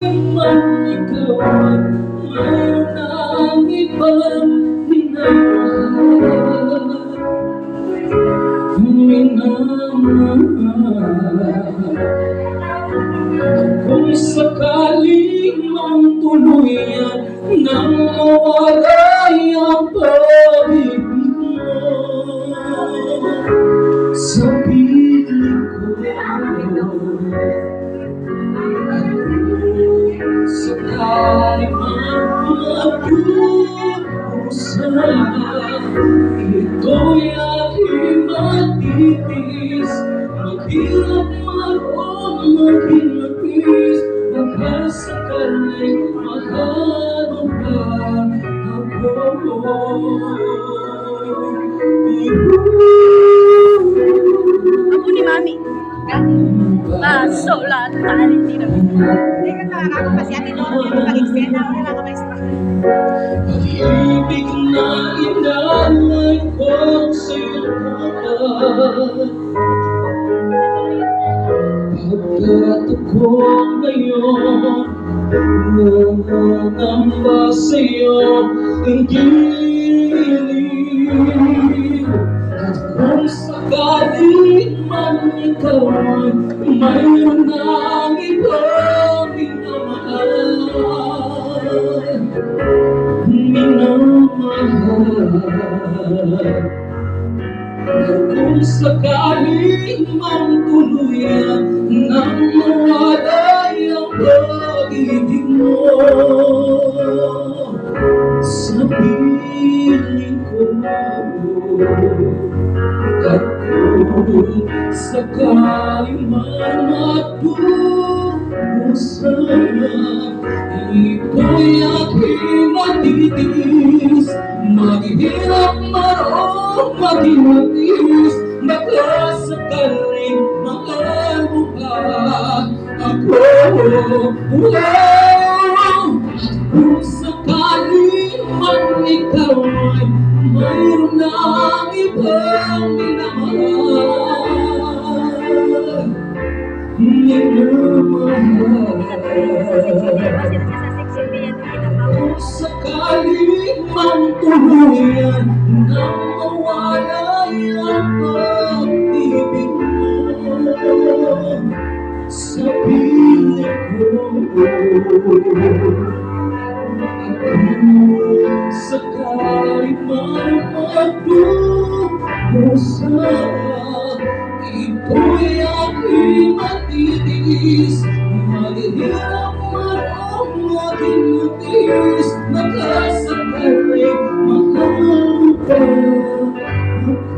man ikaw ay mayroon ng ibang minamahal. Kung sakaling mang tuluyan nang mawalay ang pag-ibig mo sa piling ko, sakaling mang magdusa, ito'y aking matitis, maghirap man o maging matiis, baka sakaling mahalo pa ako. Ako ni Mami. Sola, talent din naman. Hindi ka nakakako pa siya. Tinuro niya yung pag-eksena. Ako na nakamaestra. Pag-ibig na inalay ko sa'yo pagkat ako ngayon nangangamba sa'yo ang gilid. At kung sakaling man ikaw ay mayroon ng ibang minamahal. Kung sakaling mang tuluyan nang mawalay ang pag-ibig mo sa piling ko, at kung sakaling man magdusa, ito'y aking matitiis, maghihirap man o maging matiis, baka sakaling mahal mo pa ako. Kung sakaling man ikaw ay mayroon ng ibang minamahal, kung sakaling mang tuluyan nang mawalay ang pag-ibig mo sa piling ko, kung sakaling man magdusa, ito'y aking matitiis, maghihirap man o maging matiis, baka sakaling mahal pa ako.